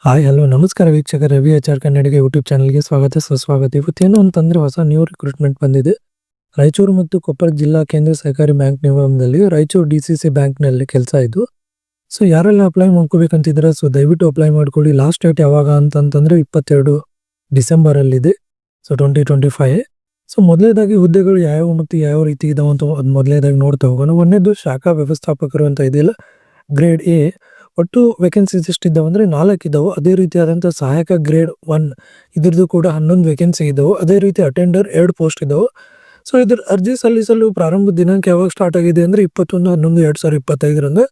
Hi hello ನಮಸ್ಕಾರ ವೀಕ್ಷಕರ Ravi HR ಕನ್ನಡಿಗ YouTube ಚಾನಲ್ಗೆ ಸ್ವಾಗತ ಸುಸ್ವಾಗತ. ಇವತ್ತೇನು ಅಂತಂದ್ರೆ ಹೊಸ ನ್ಯೂ ರಿಕ್ರೂಟ್ಮೆಂಟ್ ಬಂದಿದೆ. ರಾಯಚೂರು ಮತ್ತು ಕೊಪ್ಪಳ ಜಿಲ್ಲಾ ಕೇಂದ್ರ ಸಹಕಾರಿ ಬ್ಯಾಂಕ್ ನಿಗಮದಲ್ಲಿ ರಾಯಚೂರು DCC ಬ್ಯಾಂಕ್ನಲ್ಲಿ ಕೆಲಸ ಇದು. ಸೊ ಯಾರೆಲ್ಲ ಅಪ್ಲೈ ಮಾಡ್ಕೋಬೇಕಂತಿದ್ರೆ ಸೊ ದಯವಿಟ್ಟು ಅಪ್ಲೈ ಮಾಡ್ಕೊಳ್ಳಿ. ಲಾಸ್ಟ್ ಡೇಟ್ ಯಾವಾಗ ಅಂತಂತಂದ್ರೆ 22 ಡಿಸೆಂಬರಲ್ಲಿದೆ. ಸೊ 2025. ಸೊ ಮೊದಲನೇದಾಗಿ ಹುದ್ದೆಗಳು ಯಾವ ಮತ್ತು ಯಾವ ರೀತಿ ಇದಾವೆ ಅಂತ ಮೊದಲನೇದಾಗಿ ನೋಡ್ತಾ ಹೋಗೋಣ. ಒಂದನೇದು ಶಾಖಾ ವ್ಯವಸ್ಥಾಪಕರು ಅಂತ ಇದೆಯಲ್ಲ, ಗ್ರೇಡ್ ಎ. ಒಟ್ಟು ವೇಕೆನ್ಸೀಸ್ ಎಷ್ಟಿದ್ದಾವೆ ಅಂದರೆ 4 ಇದ್ದಾವೆ. ಅದೇ ರೀತಿಯಾದಂಥ ಸಹಾಯಕ ಗ್ರೇಡ್ 1 ಇದ್ರದ್ದು ಕೂಡ 11 ವೇಕೆನ್ಸಿ ಇದ್ದಾವೆ. ಅದೇ ರೀತಿ ಅಟೆಂಡರ್ 2 ಪೋಸ್ಟ್ ಇದ್ದಾವೆ. ಸೊ ಇದ್ರ ಅರ್ಜಿ ಸಲ್ಲಿಸಲು ಪ್ರಾರಂಭ ದಿನಾಂಕ ಯಾವಾಗ ಸ್ಟಾರ್ಟ್ ಆಗಿದೆ ಅಂದರೆ 21/11/2025.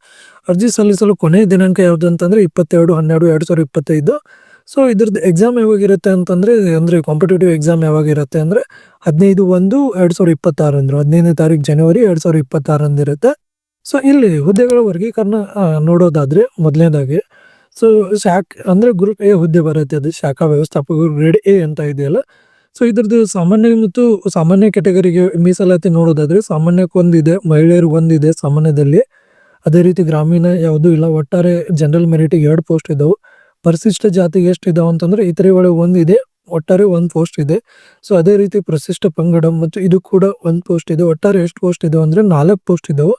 ಅರ್ಜಿ ಸಲ್ಲಿಸಲು ಕೊನೆಯ ದಿನಾಂಕ ಯಾವುದು ಅಂತಂದರೆ 22/12/2025. ಸೊ ಇದ್ರದ್ದು ಎಕ್ಸಾಮ್ ಯಾವಾಗಿರುತ್ತೆ ಅಂತಂದರೆ ಕಾಂಪಿಟೇಟಿವ್ ಎಕ್ಸಾಮ್ ಯಾವಾಗಿರುತ್ತೆ ಅಂದರೆ 15/1/2026 15ನೇ ತಾರೀಕು ಜನವರಿ 2026 ಇರುತ್ತೆ. ಸೊ ಇಲ್ಲಿ ಹುದ್ದೆಗಳ ವರ್ಗೀಕರಣ ನೋಡೋದಾದ್ರೆ ಮೊದಲನೇದಾಗಿ ಸೊ ಗ್ರೂಪ್ ಎ ಹುದ್ದೆ ಬರುತ್ತೆ. ಅದು ಶಾಖಾ ವ್ಯವಸ್ಥಾಪಕರು ಗ್ರೇಡ್ ಎ ಅಂತ ಇದೆಯಲ್ಲ. ಸೊ ಇದ್ರದ್ದು ಸಾಮಾನ್ಯ ಮತ್ತು ಸಾಮಾನ್ಯ ಕೆಟಗರಿಗೆ ಮೀಸಲಾತಿ ನೋಡೋದಾದ್ರೆ ಸಾಮಾನ್ಯಕ್ಕೆ ಒಂದಿದೆ, ಮಹಿಳೆಯರು ಒಂದಿದೆ ಸಾಮಾನ್ಯದಲ್ಲಿ. ಅದೇ ರೀತಿ ಗ್ರಾಮೀಣ ಯಾವುದೂ ಇಲ್ಲ. ಒಟ್ಟಾರೆ ಜನರಲ್ ಮೆರಿಟಿಗೆ 2 ಪೋಸ್ಟ್ ಇದಾವೆ. ಪರಿಶಿಷ್ಟ ಜಾತಿಗೆ ಎಷ್ಟು ಇದಾವೆ ಅಂತಂದ್ರೆ ಇತರೆ ಒಳಗೆ ಒಂದಿದೆ, ಒಟ್ಟಾರೆ 1 ಪೋಸ್ಟ್ ಇದೆ. ಸೊ ಅದೇ ರೀತಿ ಪರಿಶಿಷ್ಟ ಪಂಗಡ ಮತ್ತು ಇದು ಕೂಡ 1 ಪೋಸ್ಟ್ ಇದೆ. ಒಟ್ಟಾರೆ ಎಷ್ಟು ಪೋಸ್ಟ್ ಇದಾವೆ ಅಂದ್ರೆ 4 ಪೋಸ್ಟ್ ಇದಾವೆ.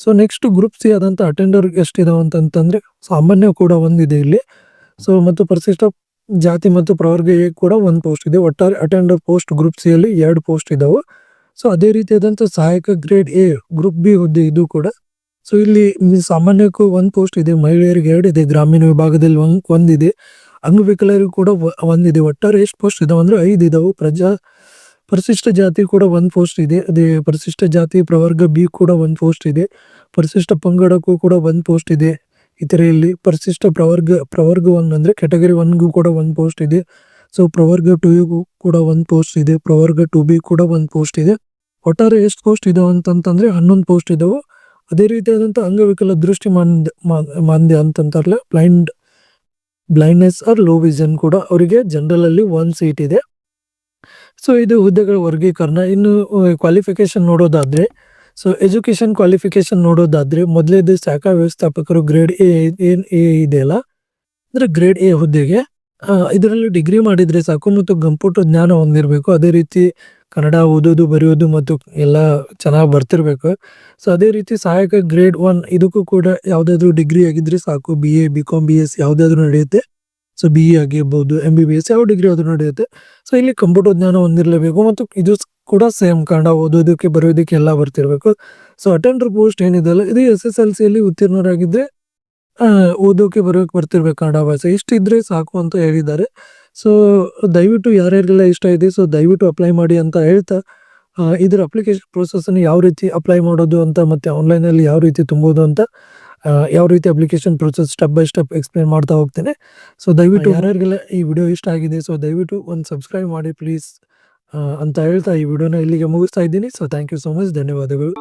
ಸೊ ನೆಕ್ಸ್ಟ್ ಗ್ರೂಪ್ ಸಿ ಆದಂಥ ಅಟೆಂಡರ್ ಎಷ್ಟಿದಾವೆ ಅಂತಂತಂದ್ರೆ ಸಾಮಾನ್ಯ ಕೂಡ ಒಂದಿದೆ ಇಲ್ಲಿ. ಸೊ ಮತ್ತು ಪರಿಶಿಷ್ಟ ಜಾತಿ ಮತ್ತು ಪ್ರವರ್ಗ ಎ ಕೂಡ 1 ಪೋಸ್ಟ್ ಇದೆ. ಒಟ್ಟಾರೆ ಅಟೆಂಡರ್ ಪೋಸ್ಟ್ ಗ್ರೂಪ್ ಸಿ ಅಲ್ಲಿ 2 ಪೋಸ್ಟ್ ಇದಾವೆ. ಸೊ ಅದೇ ರೀತಿಯಾದಂಥ ಸಹಾಯಕ ಗ್ರೇಡ್ ಎ ಗ್ರೂಪ್ ಬಿ ಹುದ್ದೆ ಇದು ಕೂಡ. ಸೊ ಇಲ್ಲಿ ಸಾಮಾನ್ಯಕ್ಕೂ 1 ಪೋಸ್ಟ್ ಇದೆ, ಮಹಿಳೆಯರಿಗೆ 2 ಇದೆ, ಗ್ರಾಮೀಣ ವಿಭಾಗದಲ್ಲಿ ಒಂದಿದೆ, ಅಂಗವಿಕಲರಿಗೂ ಕೂಡ ಒಂದಿದೆ. ಒಟ್ಟಾರೆ ಎಷ್ಟು ಪೋಸ್ಟ್ ಇದಾವೆ ಅಂದ್ರೆ 5 ಇದಾವೆ. ಪರಿಶಿಷ್ಟ ಜಾತಿ ಕೂಡ 1 ಪೋಸ್ಟ್ ಇದೆ. ಅದೇ ಪರಿಶಿಷ್ಟ ಜಾತಿ ಪ್ರವರ್ಗ ಬಿ ಕೂಡ 1 ಪೋಸ್ಟ್ ಇದೆ. ಪರಿಶಿಷ್ಟ ಪಂಗಡಕ್ಕೂ ಕೂಡ 1 ಪೋಸ್ಟ್ ಇದೆ. ಇತರೆಯಲ್ಲಿ ಪರಿಶಿಷ್ಟ ಪ್ರವರ್ಗ 1 ಅಂದ್ರೆ ಕೆಟಗರಿ 1ಗೂ ಕೂಡ 1 ಪೋಸ್ಟ್ ಇದೆ. ಸೊ ಪ್ರವರ್ಗ 2ಗೂ ಕೂಡ 1 ಪೋಸ್ಟ್ ಇದೆ. ಪ್ರವರ್ಗ 2B ಕೂಡ 1 ಪೋಸ್ಟ್ ಇದೆ. ಒಟ್ಟಾರೆ ಎಷ್ಟು ಪೋಸ್ಟ್ ಇದಾವೆ ಅಂತಂತಂದ್ರೆ 11 ಪೋಸ್ಟ್ ಇದಾವೆ. ಅದೇ ರೀತಿಯಾದಂಥ ಅಂಗವಿಕಲ ದೃಷ್ಟಿ ಮಾಂದ್ಯ ಅಂತಂತಾರಲ್ಲ, ಬ್ಲೈಂಡ್ನೆಸ್ ಆರ್ ಲೋ ವಿಷನ್ ಕೂಡ ಅವರಿಗೆ ಜನರಲ್ ಅಲ್ಲಿ 1 ಸೀಟ್ ಇದೆ. ಸೊ ಇದು ಹುದ್ದೆಗಳ ವರ್ಗೀಕರಣ. ಇನ್ನು ಕ್ವಾಲಿಫಿಕೇಶನ್ ನೋಡೋದಾದ್ರೆ ಸೊ ಎಜುಕೇಶನ್ ಕ್ವಾಲಿಫಿಕೇಶನ್ ನೋಡೋದಾದ್ರೆ ಮೊದಲೇದು ಶಾಖಾ ವ್ಯವಸ್ಥಾಪಕರು ಗ್ರೇಡ್ ಎ ಇದೆಯಲ್ಲ, ಅಂದ್ರೆ ಗ್ರೇಡ್ ಎ ಹುದ್ದೆಗೆ ಇದರಲ್ಲಿ ಡಿಗ್ರಿ ಮಾಡಿದ್ರೆ ಸಾಕು ಮತ್ತು ಕಂಪ್ಯೂಟರ್ ಜ್ಞಾನ ಹೊಂದಿರಬೇಕು. ಅದೇ ರೀತಿ ಕನ್ನಡ ಓದೋದು ಬರೆಯೋದು ಮತ್ತು ಎಲ್ಲ ಚೆನ್ನಾಗಿ ಬರ್ತಿರ್ಬೇಕು. ಸೊ ಅದೇ ರೀತಿ ಸಹಾಯಕ ಗ್ರೇಡ್ 1 ಇದಕ್ಕೂ ಕೂಡ ಯಾವುದಾದ್ರೂ ಡಿಗ್ರಿ ಆಗಿದ್ರೆ ಸಾಕು. BA BCom BS ಯಾವುದಾದ್ರೂ ನಡೆಯುತ್ತೆ. ಸೊ BE ಆಗಿರ್ಬೋದು, MBBS ಯಾವ ಡಿಗ್ರಿ ಆದ್ರೂ ನಡೆಯುತ್ತೆ. ಸೊ ಇಲ್ಲಿ ಕಂಪ್ಯೂಟರ್ ಜ್ಞಾನ ಹೊಂದಿರಲೇಬೇಕು ಮತ್ತು ಇದು ಕೂಡ ಸೇಮ್ ಕನ್ನಡ ಓದೋದಕ್ಕೆ ಬರೆಯೋದಕ್ಕೆ ಎಲ್ಲ ಬರ್ತಿರ್ಬೇಕು. ಸೊ ಅಟೆಂಡರ್ ಪೋಸ್ಟ್ ಏನಿದೆಯಲ್ಲ ಇದು SSLC ಅಲ್ಲಿ ಉತ್ತೀರ್ಣರಾಗಿದ್ರೆ ಓದೋಕೆ ಬರೋಕೆ ಬರ್ತಿರ್ಬೇಕು ಕನ್ನಡ ಭಾಷೆ. ಇಷ್ಟಿದ್ರೆ ಸಾಕು ಅಂತ ಹೇಳಿದ್ದಾರೆ. ಸೊ ದಯವಿಟ್ಟು ಯಾರ್ಯಾರಿಗೆಲ್ಲ ಇಷ್ಟ ಇದೆ ಸೊ ದಯವಿಟ್ಟು ಅಪ್ಲೈ ಮಾಡಿ ಅಂತ ಹೇಳ್ತಾ ಇದರ ಅಪ್ಲಿಕೇಶನ್ ಪ್ರೋಸೆಸ್ಸನ್ನು ಯಾವ ರೀತಿ ಅಪ್ಲೈ ಮಾಡೋದು ಅಂತ ಮತ್ತೆ ಆನ್ಲೈನಲ್ಲಿ ಯಾವ ರೀತಿ ತುಂಬೋದು ಅಂತ ಯಾವ ರೀತಿ application process step by step explain ಮಾಡ್ತಾ ಹೋಗ್ತೇನೆ. ಸೊ ದಯವಿಟ್ಟು ಯಾರ್ಯಾರಿಗೆಲ್ಲ ಈ ವಿಡಿಯೋ ಇಷ್ಟ ಆಗಿದೆ ಸೊ ದಯವಿಟ್ಟು ಒಂದು ಸಬ್ಸ್ಕ್ರೈಬ್ ಮಾಡಿ ಪ್ಲೀಸ್ ಅಂತ ಹೇಳ್ತಾ ಈ ವಿಡಿಯೋನ ಇಲ್ಲಿಗೆ ಮುಗಿಸ್ತಾ ಇದ್ದೀನಿ. So thank you so much, ಧನ್ಯವಾದಗಳು.